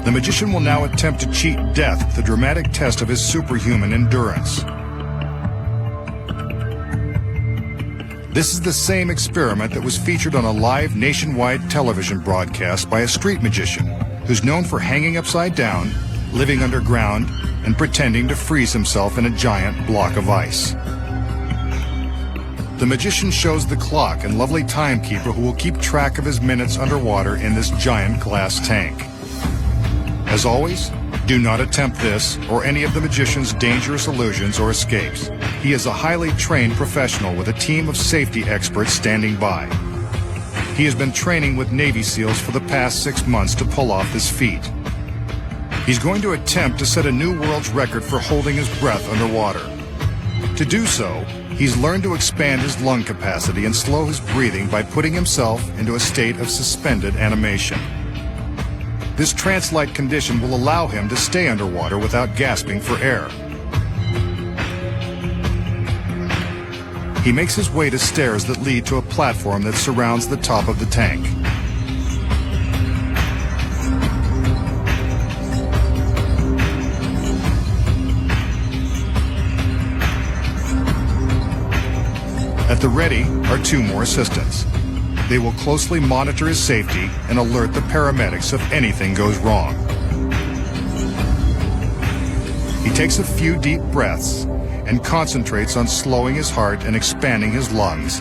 The magician will now attempt to cheat death with a dramatic test of his superhuman endurance. This is the same experiment that was featured on a live nationwide television broadcast by a street magician who's known for hanging upside down, living underground, and pretending to freeze himself in a giant block of ice. The magician shows the clock and lovely timekeeper who will keep track of his minutes underwater in this giant glass tank. As always, do not attempt this or any of the magician's dangerous illusions or escapes. He is a highly trained professional with a team of safety experts standing by. He has been training with Navy SEALs for the past 6 months to pull off this feat. He's going to attempt to set a new world's record for holding his breath underwater. To do so, he's learned to expand his lung capacity and slow his breathing by putting himself into a state of suspended animation. This trance-like condition will allow him to stay underwater without gasping for air. He makes his way to stairs that lead to a platform that surrounds the top of the tank. At the ready are 2 more assistants. They will closely monitor his safety and alert the paramedics if anything goes wrong. He takes a few deep breaths and concentrates on slowing his heart and expanding his lungs.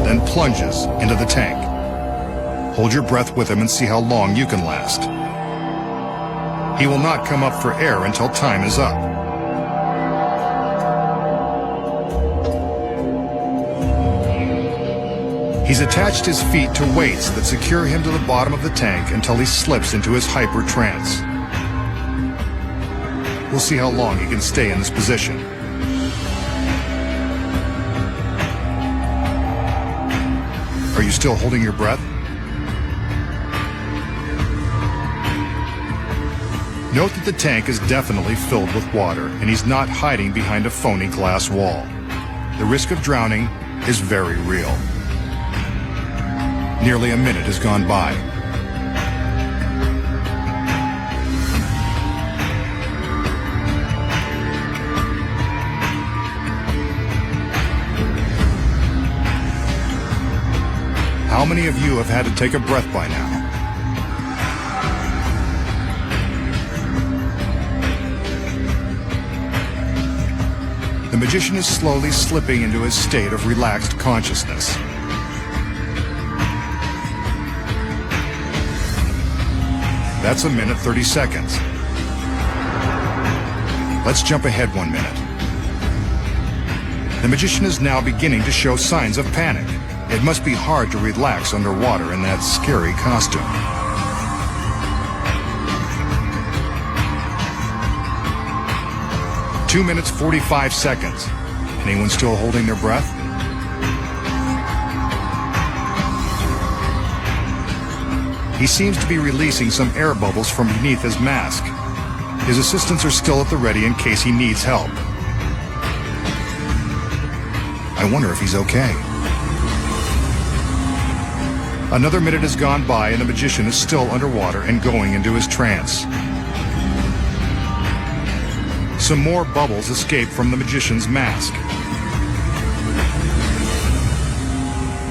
Then plunges into the tank. Hold your breath with him and see how long you can last. He will not come up for air until time is up. He's attached his feet to weights that secure him to the bottom of the tank until he slips into his hyper trance. We'll see how long he can stay in this position. Are you still holding your breath? Note that the tank is definitely filled with water, and he's not hiding behind a phony glass wall. The risk of drowning is very real. Nearly a minute has gone by. How many of you have had to take a breath by now? The magician is slowly slipping into his state of relaxed consciousness. That's 1 minute 30 seconds. Let's jump ahead 1 minute. The magician is now beginning to show signs of panic. It must be hard to relax underwater in that scary costume. Two minutes 45 seconds. Anyone still holding their breath? He seems to be releasing some air bubbles from beneath his mask. His assistants are still at the ready in case he needs help. I wonder if he's okay. Another minute has gone by and the magician is still underwater and going into his trance. Some more bubbles escape from the magician's mask.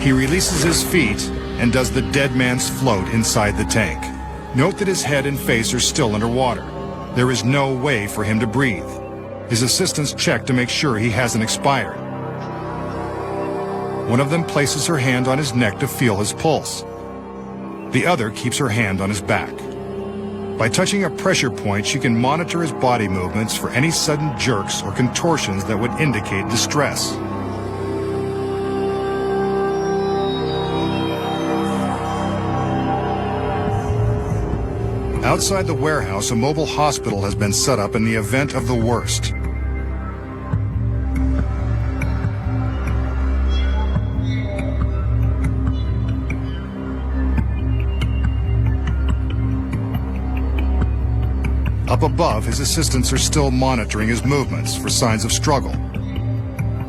He releases his feet and does the dead man's float inside the tank. Note that his head and face are still underwater. There is no way for him to breathe. His assistants check to make sure he hasn't expired. One of them places her hand on his neck to feel his pulse. The other keeps her hand on his back. By touching a pressure point, she can monitor his body movements for any sudden jerks or contortions that would indicate distress. Outside the warehouse, a mobile hospital has been set up in the event of the worst. Up above, his assistants are still monitoring his movements for signs of struggle.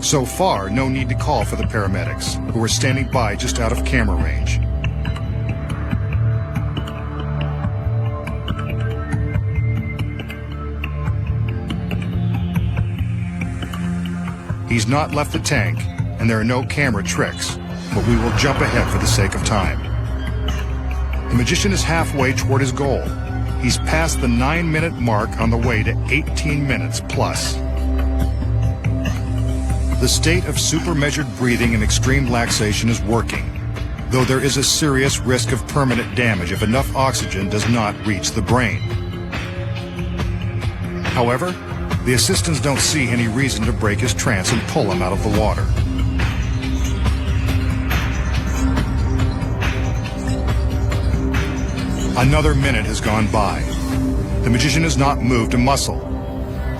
So far, no need to call for the paramedics, who are standing by just out of camera range. He's not left the tank, and there are no camera tricks, but we will jump ahead for the sake of time. The magician is halfway toward his goal. He's past the 9-minute mark on the way to 18 minutes plus. The state of super-measured breathing and extreme relaxation is working, though there is a serious risk of permanent damage if enough oxygen does not reach the brain. However, the assistants don't see any reason to break his trance and pull him out of the water. Another minute has gone by. The magician has not moved a muscle.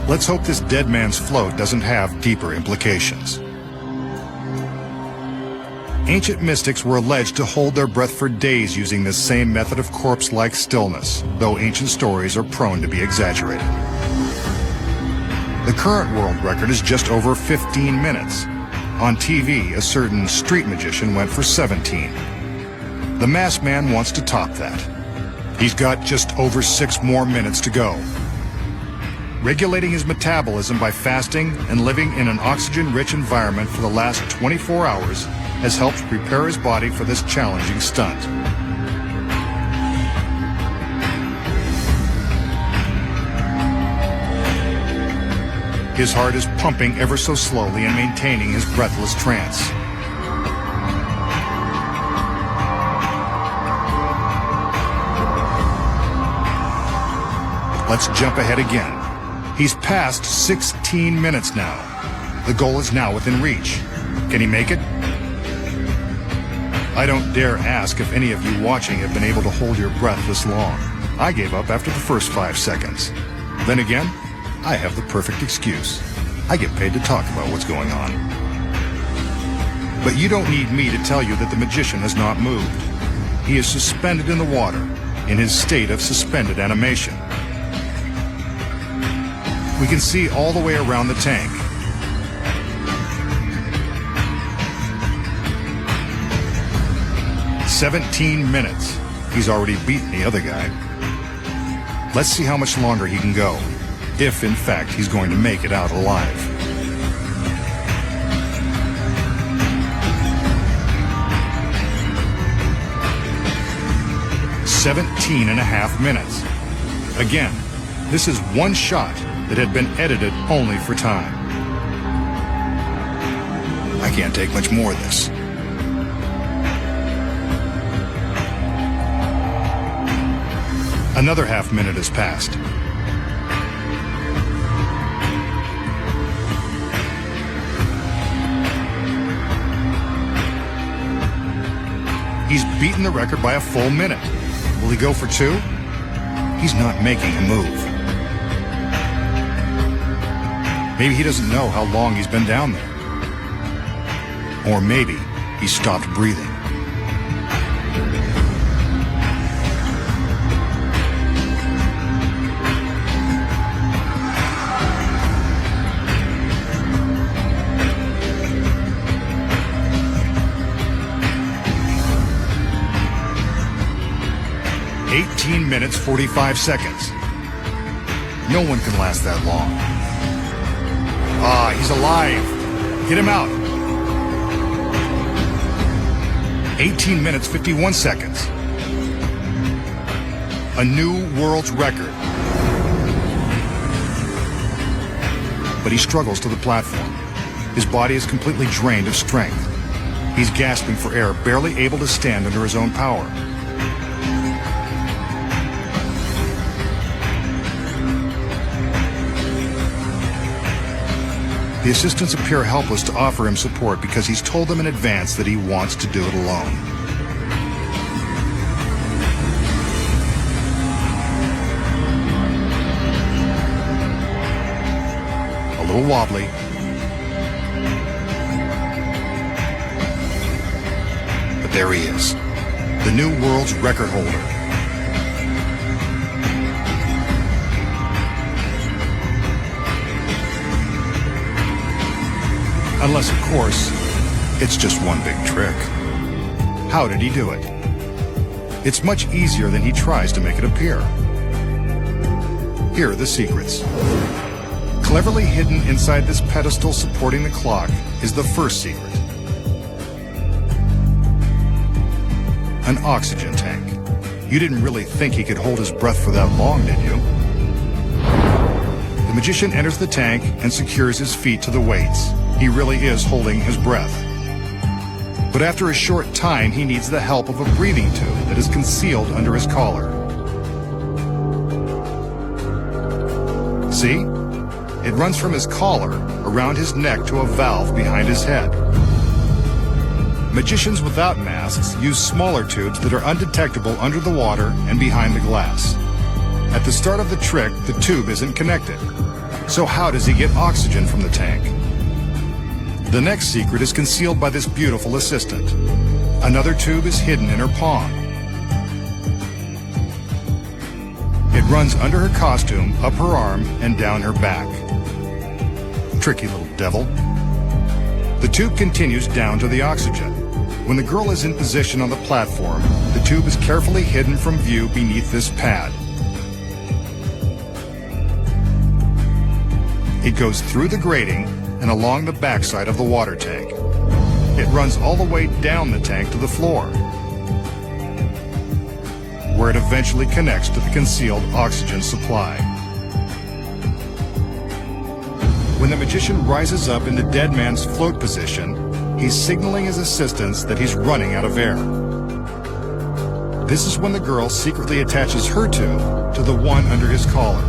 Let's hope this dead man's float doesn't have deeper implications. Ancient mystics were alleged to hold their breath for days using this same method of corpse-like stillness, though ancient stories are prone to be exaggerated. The current world record is just over 15 minutes. On TV, a certain street magician went for 17. The masked man wants to top that. He's got just over 6 more minutes to go. Regulating his metabolism by fasting and living in an oxygen-rich environment for the last 24 hours has helped prepare his body for this challenging stunt. His heart is pumping ever so slowly and maintaining his breathless trance. Let's jump ahead again. He's past 16 minutes now. The goal is now within reach. Can he make it? I don't dare ask if any of you watching have been able to hold your breath this long. I gave up after the first 5 seconds. Then again, I have the perfect excuse. I get paid to talk about what's going on. But you don't need me to tell you that the magician has not moved. He is suspended in the water, in his state of suspended animation. We can see all the way around the tank. "17 minutes. He's already beaten the other guy. Let's see how much longer he can go, if in fact he's going to make it out alive. "17.5 minutes. Again, this is one shot that had been edited only for time. I can't take much more of this. Another half minute has passed. He's beaten the record by a full minute. Will he go for 2? He's not making a move. Maybe he doesn't know how long he's been down there. Or maybe he stopped breathing. "18 minutes, 45 seconds. No one can last that long. Ah, he's alive. Get him out. 18 minutes, 51 seconds. A new world's record. But he struggles to the platform. His body is completely drained of strength. He's gasping for air, barely able to stand under his own power. The assistants appear helpless to offer him support because he's told them in advance that he wants to do it alone. A little wobbly. But there he is, the new world's record holder. Unless, of course, it's just one big trick. How did he do it? It's much easier than he tries to make it appear. Here are the secrets. Cleverly hidden inside this pedestal supporting the clock is the first secret. An oxygen tank. You didn't really think he could hold his breath for that long, did you? The magician enters the tank and secures his feet to the weights. He really is holding his breath. But after a short time, he needs the help of a breathing tube that is concealed under his collar. See? It runs from his collar around his neck to a valve behind his head. Magicians without masks use smaller tubes that are undetectable under the water and behind the glass. At the start of the trick, the tube isn't connected. So how does he get oxygen from the tank? The next secret is concealed by this beautiful assistant. Another tube is hidden in her palm. It runs under her costume, up her arm, and down her back. Tricky little devil. The tube continues down to the oxygen. When the girl is in position on the platform, the tube is carefully hidden from view beneath this pad. It goes through the grating and along the backside of the water tank. It runs all the way down the tank to the floor, where it eventually connects to the concealed oxygen supply. When the magician rises up in the dead man's float position, he's signaling his assistants that he's running out of air. This is when the girl secretly attaches her tube to the one under his collar.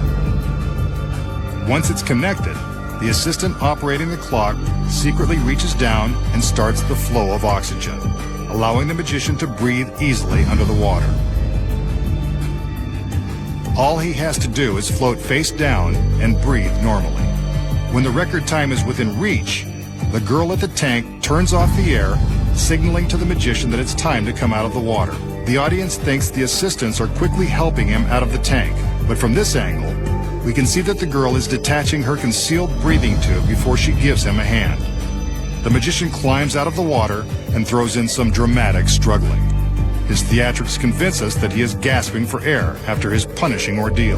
Once it's connected, the assistant operating the clock secretly reaches down and starts the flow of oxygen, allowing the magician to breathe easily under the water. All he has to do is float face down and breathe normally. When the record time is within reach, the girl at the tank turns off the air, signaling to the magician that it's time to come out of the water. The audience thinks the assistants are quickly helping him out of the tank, but from this angle, we can see that the girl is detaching her concealed breathing tube before she gives him a hand. The magician climbs out of the water and throws in some dramatic struggling. His theatrics convince us that he is gasping for air after his punishing ordeal.